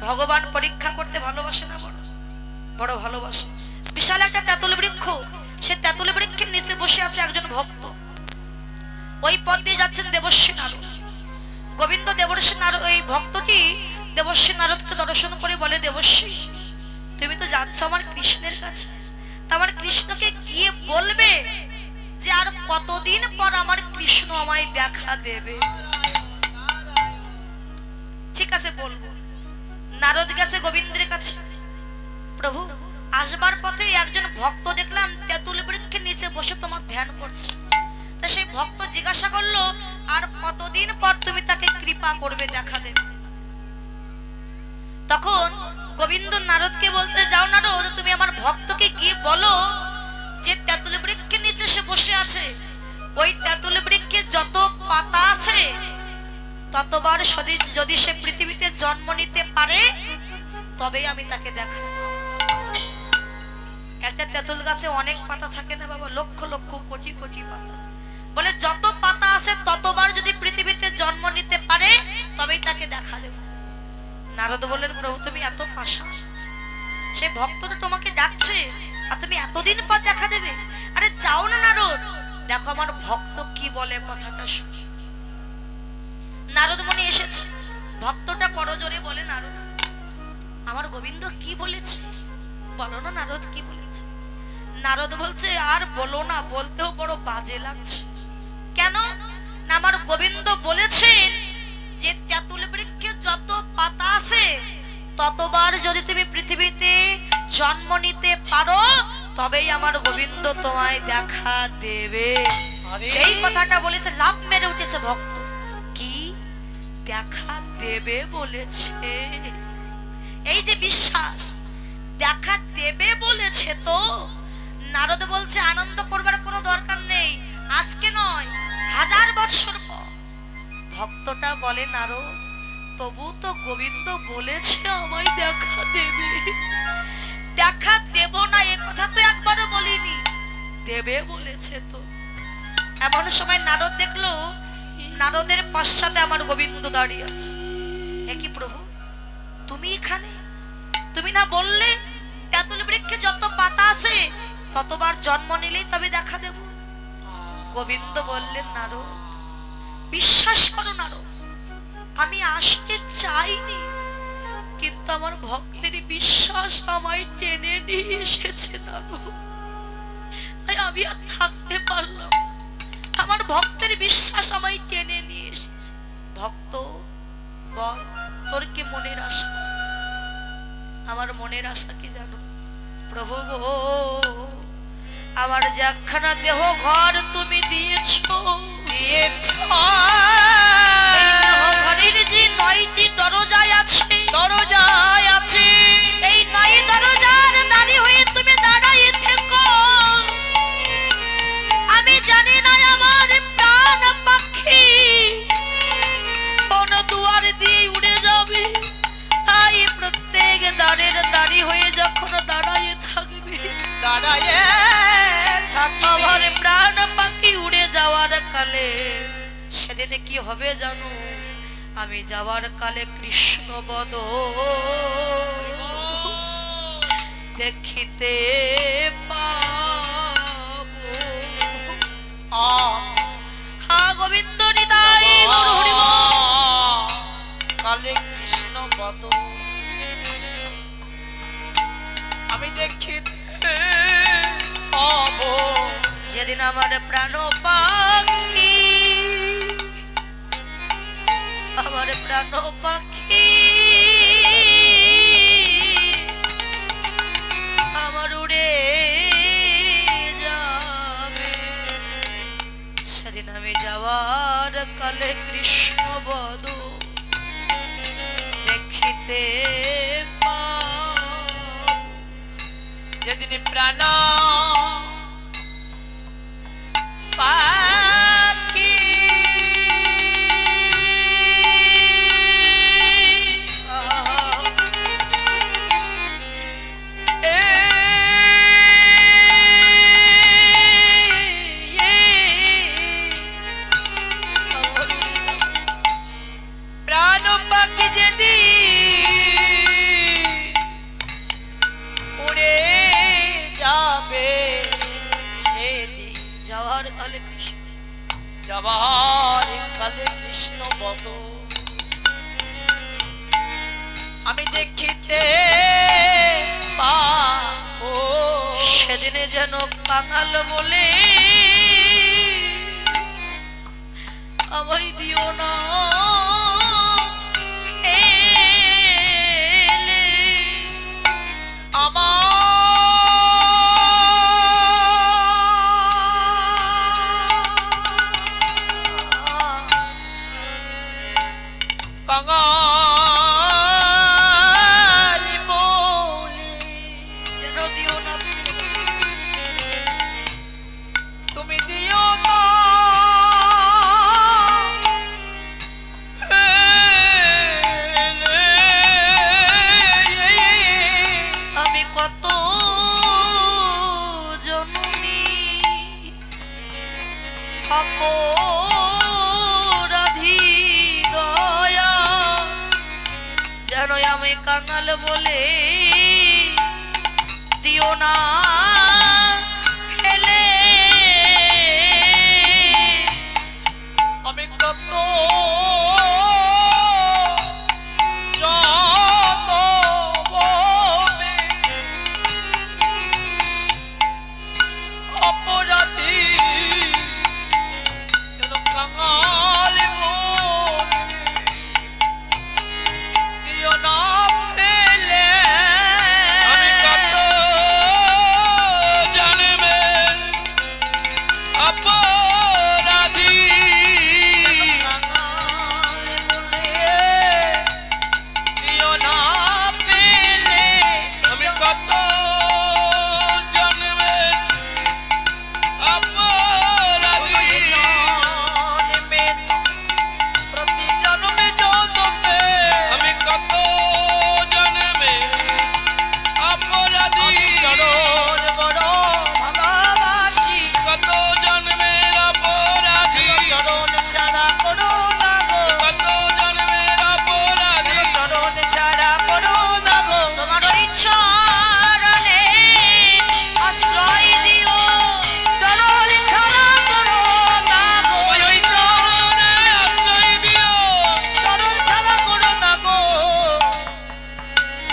ভগবান পরীক্ষা করতে ভালোবাসে না, বড় বড় ভালোবাসে। বিশাল একটা তেঁতুল বৃক্ষ, সে তেঁতুল বৃক্ষের নিচে বসে আছে একজন ভক্ত। ওই পথ দিয়ে যাচ্ছেন দেবর্ষী নারদ। গোবিন্দ দেবর্ষী নারদ, ওই ভক্তটি দেবর্ষী নারদকে দর্শন করে বলে, দেবর্ষী তুমি তো যাচ্ছ আমার কৃষ্ণের কাছে, তা আমার কৃষ্ণকে গিয়ে বলবে যে আর কতদিন পর আমার কৃষ্ণ আমায় দেখা দেবে। ঠিক আছে বলবো। নারদ গেছে গোবিন্দের কাছে, প্রভু আসবার পথে একজন ভক্ত দেখলাম তেঁতুল বৃক্ষের নিচে বসে তোমার ধ্যান করছে। তা সেই ভক্ত জিজ্ঞাসা করলো আর কতদিন পর তুমি তাকে কৃপা করবে, দেখা দেবে। তখন গোবিন্দ নারদকে বলতে, যাও নারদ তুমি আমার ভক্তকে গিয়ে বলো যে তেঁতুল বৃক্ষের নিচে সে বসে আছে, ওই তেঁতুল বৃক্ষে যত পাতা আছে ততবার যদি সে পৃথিবীতে জন্ম নিতে পারে তবেই আমি তাকে দেখাবো। একটা তেঁতুল গাছে অনেক পাতা থাকে না বাবা, লক্ষ লক্ষ কোটি কোটি পাতা। বলে যত পাতা আছে ততবার যদি পৃথিবীতে জন্ম নিতে পারে তবেই তাকে দেখা দেব। নারদ বললেন, প্রভু তুমি এত পাষাণ, সে ভক্তটা তোমাকে ডাকছে আর তুমি এতদিন পর দেখা দেবে। আরে যাও না নারদ, দেখো আমার ভক্ত কি বলে, কথাটা শুনো। নারদ মনে এসেছে, ভক্তটা করজোরে বলে, নারদ আমার গোবিন্দ কি বলেছে, বলো না নারদ কি বলেছে। নারদ বলছে, আর বলো না, বলতেও বড় বাজে লাগছে। কেন না, আমার গোবিন্দ বলেছেন যে তেঁতুল বৃক্ষে যত পাতা আছে ততবার যদি তুমি পৃথিবীতে জন্ম নিতে পারো তবেই আমার গোবিন্দ তোমায় দেখা দেবে। সেই কথাটা বলেছে, লাভ মেরে উঠেছে ভক্ত। কি দেখা দেবে বলেছে, এই যে বিশ্বাস, দেখা দেবে বলেছে। তো নারদ বলছে, আনন্দ করবার কোনো দরকার নেই, আজকে নয় 1000 বছর পর। ভক্তটা বলে, নারদ তবু তো গোবিন্দ বলেছে আমায় দেখা দেবে। দেখা দেব না এ কথা তো একবারও বলিনি, দেবে বলেছে। তো এমন সময় নারদ দেখলো নারদের পশ্চাতে আমার গোবিন্দ দাঁড়িয়ে আছে। একই প্রভু তুমি এখানে, তুমি না বললে তেঁতুল বৃক্ষে যত পাতা আছে ততবার জন্ম নিলেই তবে দেখা দেব। গোবিন্দ বললেন, নারদ বিশ্বাস করো নারদ, আমি আসতে চাইনি, কিন্তু আমার ভক্তের বিশ্বাস আমায় টেনে নিয়ে এসেছে নারদ। আমি আর থাকতে পারলাম, আমার ভক্তের বিশ্বাস আমায় টেনে নিয়ে এসেছে। ভক্ত বল তোর কি মনের আশা? আমার মনের আশা কি জানো প্রভু গো, আমার যে একখানা দেহ ঘর তুমি দিয়েছো, ঘরের যে 9টি দরজায় আছে, এই 9 দরজার দাঁড়ি হয়ে তুমি দাঁড়াই থেকো। আমি জানি না আমার প্রাণ পাখি কোন দুয়ার দিয়ে উড়ে যাবে, তাই প্রত্যেক দ্বারের দাঁড়ি হয়ে যখন দাঁড়ায় থাকবে, আমার প্রাণ পাখি উড়ে যাওয়ার কালে সেদিনে কি হবে জানো, আমি যাওয়ার কালে কৃষ্ণ বদ দেখিতে পাবো। গোবিন্দ নিতাই কালে কৃষ্ণ বদ আমি দেখিতে পাবো। যেদিন আমার প্রাণ পাখি, আমার প্রাণ পাখি আমার উড়ে যাবে, সেদিন আমি যাওয়ার কালে কৃষ্ণ বদ দেখিতে পাবো। যেদিন প্রাণ পাখি প্রাণ পাখি যেদিন আমি দেখিতে পাবো। সেদিনে যেন কাঙাল বলে আমায় দিও না এলে। আমার কাঙালি বলি যেন দিও না, তুমি দিও না আমি কত জননী অপরাধী দয়া, যেন আমি কাঙাল বলে দিও না ফেলে। আমি কত জনমে অপরাধী যেন কাঙালি বলে দিও না ফেলে। আমি কত জন্মে অপরাধী দিও না ফেলে। আমি কত জন্মে অপরাধী জন্মে প্রতি জন্মে জন্মে আমি কত জন্মে অপরাধী চরণ বড় ভালোবাসি। কত জন্মের অপরাধী চরণ ছাড়া করো না গো। কত জন্মের অপরাধী চরণ ছাড়া করো না গো। তোমার ওই চরণে আশ্রয় দিও, চরণ ছাড়া করো না গো। ওই চরণে আশ্রয় দিও, চরণ ছাড়া করো না গো।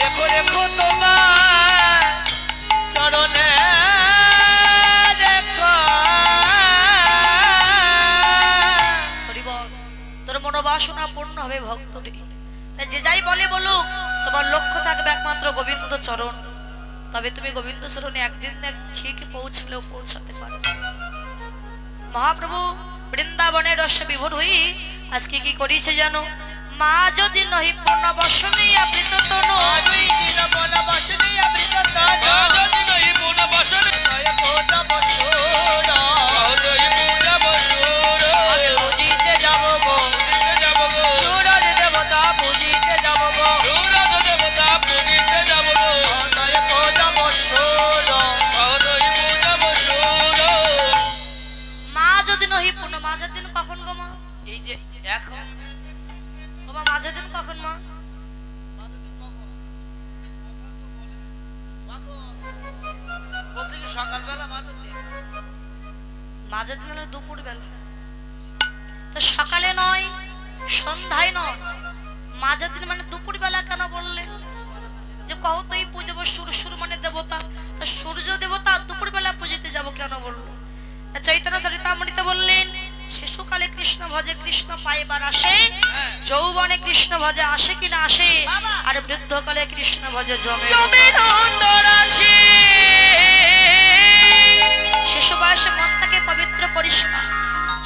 রেখো রেখো তোমার চরণে রেখো। হরি বল। তোর মনোবাসনা পূর্ণ হবে ভক্ত দেখি। তাই যে যাই বলে বলুক, তোমার লক্ষ্য থাকবে একমাত্র গোবিন্দ চরণ। তবে তুমি গোবিন্দ চরণে একদিন না ঠিক পৌঁছলেও পৌঁছাতে পারো। মহাপ্রভু বৃন্দাবনের রসে বিভোর হই আজকে কি করিছে জানো? মা যদি নহি পূর্ণ বসনে আবৃত তনু, দুই দিন বন বসনে আবৃত তনু, যদি নহি পূর্ণ বসনে তয় পূর্ণ বসুর, তয় পূর্ণ বসুর। আমি বুঝিতে যাব গো, বুঝিতে যাব গো, সুরজ দেবতা বুঝিতে যাব গো, সুরজ দেবতা বুঝিতে যাব গো, তয় পূর্ণ বসুর, তয় পূর্ণ বসুর। মা যদি নহি পূর্ণ, মাঝের দিন কখন গো মা? এই যে এখন বাবা মাঝের দিন কখন মা? বলছে কি সকালবেলা মাঝে মাঝের দিন হলো দুপুর বেলা। তো সকালে নয়, সন্ধ্যায় নয়, মাঝের দিন মানে দুপুর বেলা কেন বললে? যে কহ তো এই পুজো সূর্য মানে দেবতা, তো সূর্য দেবতা দুপুর বেলা পুজিতে যাব কেন বললো? চৈতন্য চরিতামৃতে বললেন শিশুকালে কৃষ্ণ ভজে কৃষ্ণ পাইবার আসে, যৌবনে কৃষ্ণ ভজে আসে কিনা আসে, আর বৃদ্ধকালে কৃষ্ণ ভজে জমে রাশি। শিশু বয়সে মনটাকে পবিত্র পরিষ্কার,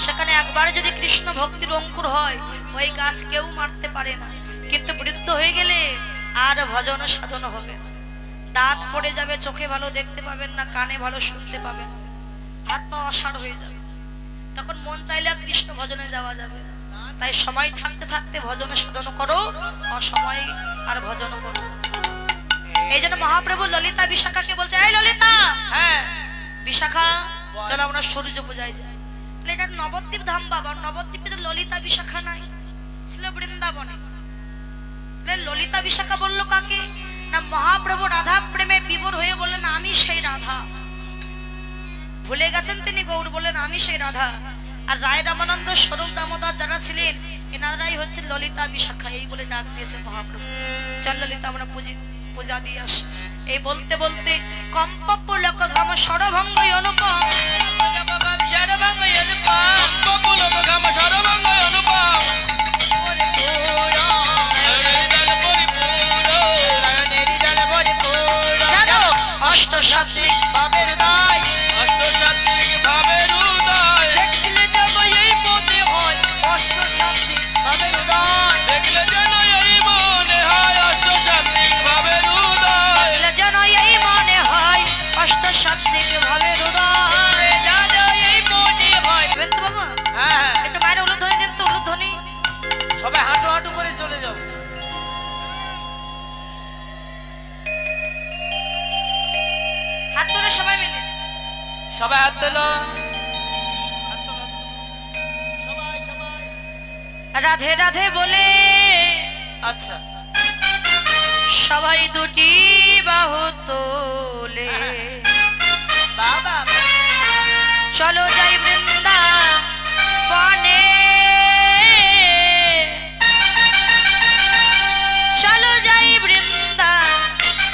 সেখানে একবার যদি কৃষ্ণ ভক্তির অঙ্কুর হয় ওই গাছ কেউ মারতে পারে না। কিন্তু বৃদ্ধ হয়ে গেলে আর ভজন সাধন হবে না। দাঁত পড়ে যাবে, চোখে ভালো দেখতে পাবেন না, কানে ভালো শুনতে পাবেন, হাত পা অসাড় হয়ে যাবে, তখন মন চাইলে কৃষ্ণ ভজনে যাওয়া যাবে। তাই সময় থাকতে থাকতে ভজনে সাধন করো, অসময় আর ভজন করো। এই জন্য মহাপ্রভু ললিতা বিশাখাকে বলছে, এই ললিতা, হ্যাঁ বিশাখা চলো আমরা সূর্য পূজায় যাই। এটা নবদ্বীপ ধাম বাবা, নবদ্বীপে তো ললিতা বিশাখা নাই, ছিল বৃন্দাবনে। ললিতা বিশাখা বললো কাকে না? মহাপ্রভু রাধা প্রেমে বিভোর হয়ে বললেন আমি সেই রাধা। ভুলে গেছেন তিনি গৌর, বললেন আমি সেই রাধা। আর রায় রামানন্দ, স্বরূপ দামোদর যারা ছিলেন এনারাই হচ্ছে ললিতা বিশাখা, এই বলে ডাক দিয়েছে মহাপ্রভু। চল ললিতা আমরা পূজা দিয়ে আসি। এই বলতে বলতে কম্পপ্প লোক ঘাম সরভঙ্গ অনুপম, অষ্টসাত্ত্বিক ভাবের দায়, অষ্টসাত্ত্বিক ভাবের উদয়, দেখলে যেন এই মনে হয় অষ্টসাত্ত্বিক ভাবের উদয়, দেখলে যেন এই মনে হয় অষ্টসাত্ত্বিক ভাবের উদয়, দেখলে যেন এই মনে হয় অষ্টসাত্ত্বিক ভাবের উদয়, যেন এই মনে হয়। দেবেন তো বাবা? হ্যাঁ, একটু মায়ের উলুধ্বনি দেন তো, উলুধ্বনি। সবাই হাঁটু হাঁটু করে চলে যাও। হাত ধরে সবাই মিলে, সবাই হাত তোলো, সবাই সবাই রাধে রাধে বলে আচ্ছা সবাই দুটি বাহু তোলে, বাবা চলো যাই বৃন্দাবনে, চলো যাই বৃন্দাবনে,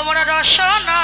তোমরা রসনা